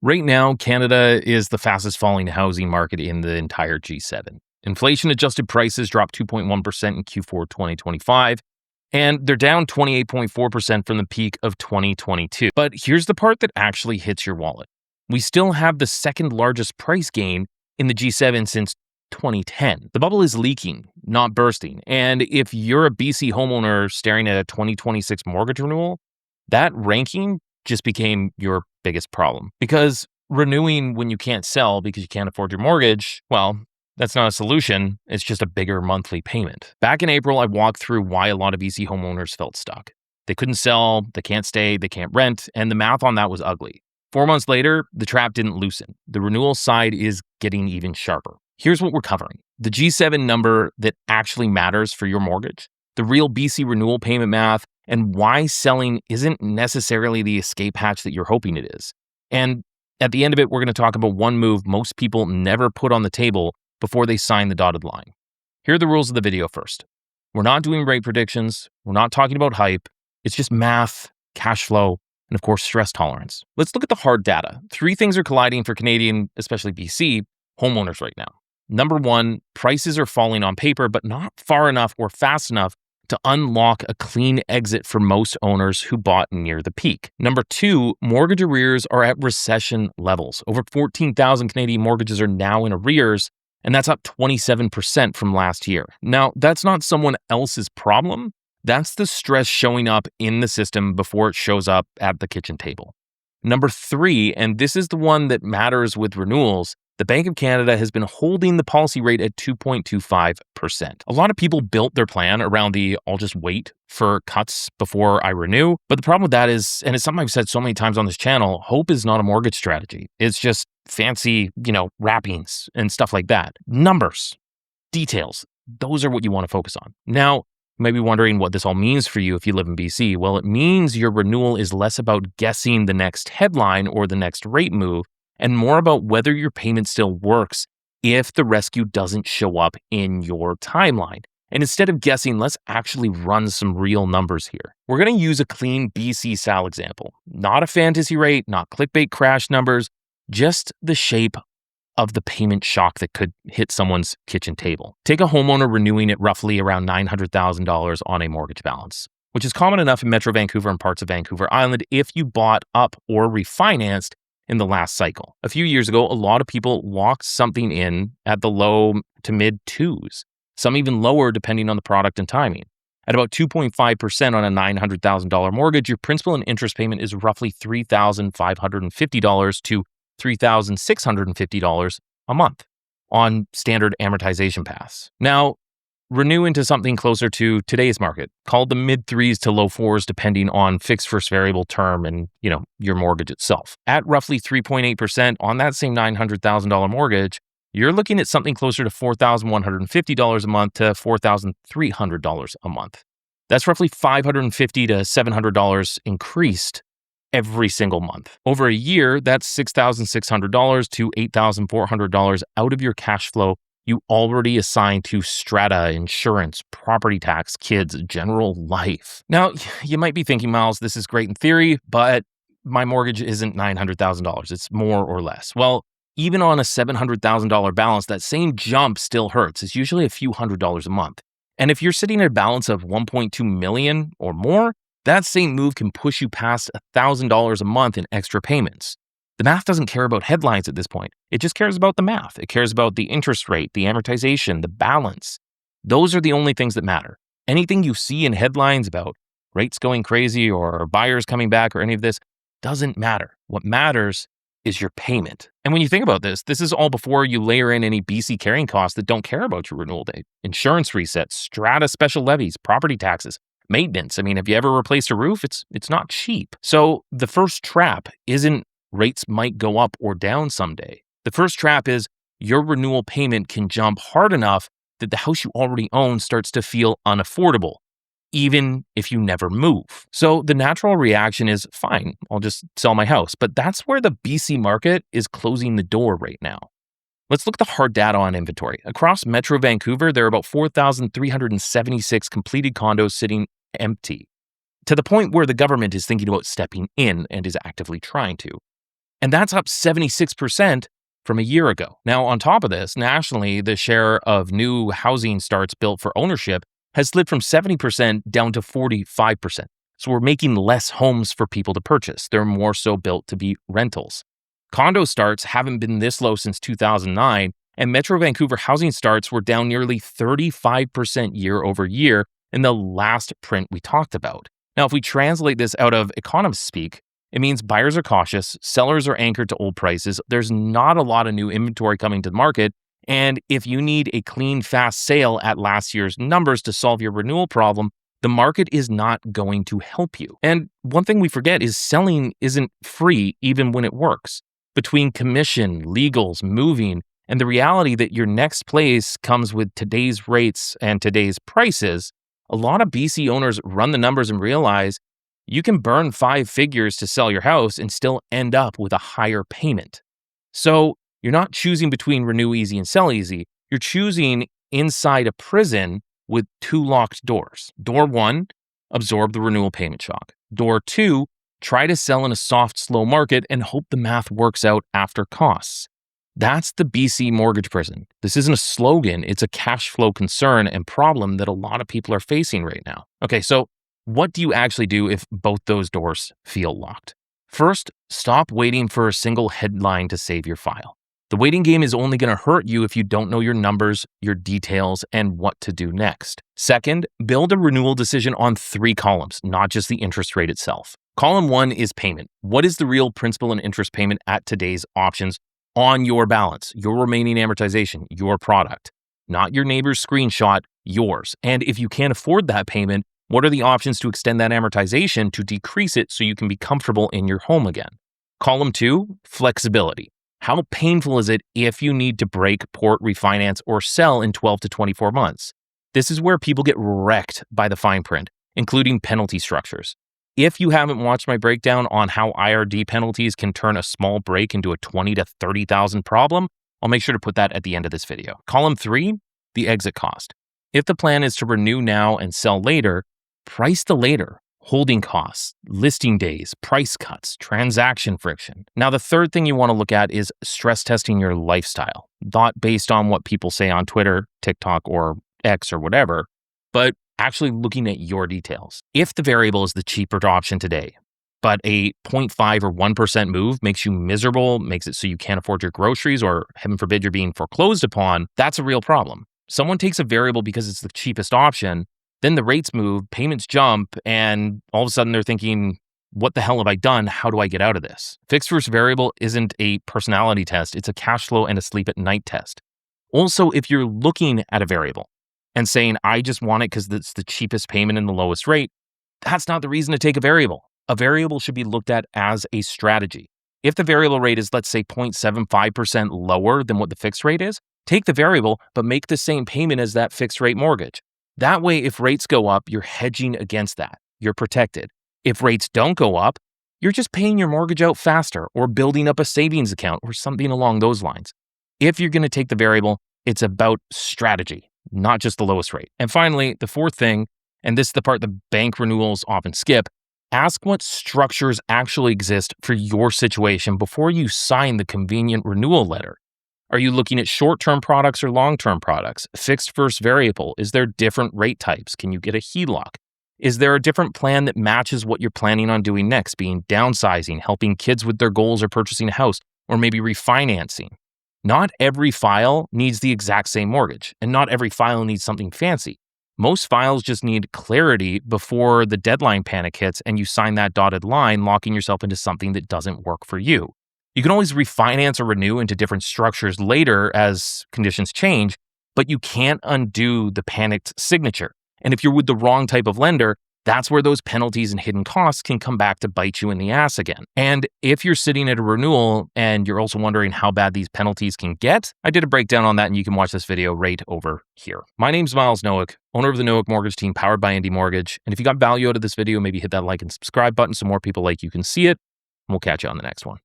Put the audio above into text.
Right now, Canada is the fastest falling housing market in the entire G7. Inflation adjusted prices dropped 2.1% in Q4 2025, and they're down 28.4% from the peak of 2022. But here's the part that actually hits your wallet. We still have the second largest price gain in the G7 since 2010. The bubble is leaking, not bursting. And if you're a BC homeowner staring at a 2026 mortgage renewal, that ranking just became your biggest problem. Because renewing when you can't sell because you can't afford your mortgage, well, that's not a solution. It's just a bigger monthly payment. Back in April, I walked through why a lot of BC homeowners felt stuck. They couldn't sell, they can't stay, they can't rent, and the math on that was ugly. 4 months later, the trap didn't loosen. The renewal side is getting even sharper. Here's what we're covering. The G7 number that actually matters for your mortgage, the real BC renewal payment math, and why selling isn't necessarily the escape hatch that you're hoping it is. And at the end of it, we're going to talk about one move most people never put on the table before they sign the dotted line. Here are the rules of the video first. We're not doing rate predictions. We're not talking about hype. It's just math, cash flow, and of course, stress tolerance. Let's look at the hard data. 3 things are colliding for Canadian, especially BC, homeowners right now. Number 1, prices are falling on paper, but not far enough or fast enough to unlock a clean exit for most owners who bought near the peak. Number 2, mortgage arrears are at recession levels. Over 14,000 Canadian mortgages are now in arrears, and that's up 27% from last year. Now, that's not someone else's problem. That's the stress showing up in the system before it shows up at the kitchen table. Number 3, and this is the one that matters with renewals, the Bank of Canada has been holding the policy rate at 2.25%. A lot of people built their plan around the I'll just wait for cuts before I renew. But the problem with that is, and it's something I've said so many times on this channel, hope is not a mortgage strategy. It's just fancy, wrappings and stuff like that. Numbers, details, those are what you want to focus on. Now, you might be wondering what this all means for you if you live in BC. Well, it means your renewal is less about guessing the next headline or the next rate move, and more about whether your payment still works if the rescue doesn't show up in your timeline. And instead of guessing, let's actually run some real numbers here. We're going to use a clean BC style example, not a fantasy rate, not clickbait crash numbers, just the shape of the payment shock that could hit someone's kitchen table. Take a homeowner renewing at roughly around $900,000 on a mortgage balance, which is common enough in Metro Vancouver and parts of Vancouver Island if you bought up or refinanced in the last cycle. A few years ago, a lot of people locked something in at the low to mid 2s, some even lower depending on the product and timing. At about 2.5% on a $900,000 mortgage, your principal and interest payment is roughly $3,550 to $3,650 a month on standard amortization paths. Now, renew into something closer to today's market, called the mid 3s to low 4s, depending on fixed versus variable term and, your mortgage itself. At roughly 3.8% on that same $900,000 mortgage, you're looking at something closer to $4,150 a month to $4,300 a month. That's roughly $550 to $700 increased every single month. Over a year, that's $6,600 to $8,400 out of your cash flow you already assigned to strata, insurance, property tax, kids, general life. Now, you might be thinking, Myles, this is great in theory, but my mortgage isn't $900,000. It's more or less. Well, even on a $700,000 balance, that same jump still hurts. It's usually a few $100s a month. And if you're sitting at a balance of $1.2 million or more, that same move can push you past $1,000 a month in extra payments. The math doesn't care about headlines at this point. It just cares about the math. It cares about the interest rate, the amortization, the balance. Those are the only things that matter. Anything you see in headlines about rates going crazy or buyers coming back or any of this doesn't matter. What matters is your payment. And when you think about this, this is all before you layer in any BC carrying costs that don't care about your renewal date. Insurance resets, strata special levies, property taxes, maintenance. I mean, have you ever replaced a roof? It's not cheap. So the first trap isn't rates might go up or down someday. The first trap is your renewal payment can jump hard enough that the house you already own starts to feel unaffordable, even if you never move. So the natural reaction is, fine, I'll just sell my house. But that's where the BC market is closing the door right now. Let's look at the hard data on inventory. Across Metro Vancouver, there are about 4,376 completed condos sitting empty, to the point where the government is thinking about stepping in and is actively trying to. And that's up 76% from a year ago. Now, on top of this, nationally, the share of new housing starts built for ownership has slid from 70% down to 45%. So we're making less homes for people to purchase. They're more so built to be rentals. Condo starts haven't been this low since 2009, and Metro Vancouver housing starts were down nearly 35% year over year in the last print we talked about. Now, if we translate this out of economist speak, it means buyers are cautious, sellers are anchored to old prices, there's not a lot of new inventory coming to the market, and if you need a clean, fast sale at last year's numbers to solve your renewal problem, the market is not going to help you. And one thing we forget is selling isn't free even when it works. Between commission, legals, moving, and the reality that your next place comes with today's rates and today's prices, a lot of BC owners run the numbers and realize you can burn 5 figures to sell your house and still end up with a higher payment. So you're not choosing between renew easy and sell easy. You're choosing inside a prison with 2 locked doors. Door 1, absorb the renewal payment shock. Door 2, try to sell in a soft, slow market and hope the math works out after costs. That's the BC mortgage prison. This isn't a slogan, it's a cash flow concern and problem that a lot of people are facing right now. Okay, so what do you actually do if both those doors feel locked? First, stop waiting for a single headline to save your file. The waiting game is only going to hurt you if you don't know your numbers, your details, and what to do next. Second, build a renewal decision on 3 columns, not just the interest rate itself. Column 1 is payment. What is the real principal and interest payment at today's options on your balance, your remaining amortization, your product? Not your neighbor's screenshot, yours. And if you can't afford that payment, what are the options to extend that amortization to decrease it so you can be comfortable in your home again? Column 2, flexibility. How painful is it if you need to break, port, refinance, or sell in 12 to 24 months? This is where people get wrecked by the fine print, including penalty structures. If you haven't watched my breakdown on how IRD penalties can turn a small break into a $20,000 to $30,000 problem, I'll make sure to put that at the end of this video. Column 3, the exit cost. If the plan is to renew now and sell later, price the later. Holding costs, listing days, price cuts, transaction friction. Now, the third thing you want to look at is stress testing your lifestyle, not based on what people say on Twitter, TikTok, or X or whatever, but actually looking at your details. If the variable is the cheaper option today, but a 0.5 or 1% move makes you miserable, makes it so you can't afford your groceries, or heaven forbid you're being foreclosed upon, that's a real problem. Someone takes a variable because it's the cheapest option, then the rates move, payments jump, and all of a sudden they're thinking, what the hell have I done? How do I get out of this? Fixed versus variable isn't a personality test. It's a cash flow and a sleep at night test. Also, if you're looking at a variable and saying, I just want it because it's the cheapest payment and the lowest rate, that's not the reason to take a variable. A variable should be looked at as a strategy. If the variable rate is, let's say, 0.75% lower than what the fixed rate is, take the variable, but make the same payment as that fixed rate mortgage. That way, if rates go up, you're hedging against that. You're protected. If rates don't go up, you're just paying your mortgage out faster or building up a savings account or something along those lines. If you're going to take the variable, it's about strategy, not just the lowest rate. And finally, the fourth thing, and this is the part that bank renewals often skip, ask what structures actually exist for your situation before you sign the convenient renewal letter. Are you looking at short-term products or long-term products? Fixed versus variable? Is there different rate types? Can you get a HELOC? Is there a different plan that matches what you're planning on doing next, being downsizing, helping kids with their goals or purchasing a house, or maybe refinancing? Not every file needs the exact same mortgage, and not every file needs something fancy. Most files just need clarity before the deadline panic hits and you sign that dotted line, locking yourself into something that doesn't work for you. You can always refinance or renew into different structures later as conditions change, but you can't undo the panicked signature. And if you're with the wrong type of lender, that's where those penalties and hidden costs can come back to bite you in the ass again. And if you're sitting at a renewal and you're also wondering how bad these penalties can get, I did a breakdown on that and you can watch this video right over here. My name's Myles Nowik, owner of the Nowik Mortgage Team powered by Indy Mortgage. And if you got value out of this video, maybe hit that like and subscribe button so more people like you can see it. And we'll catch you on the next one.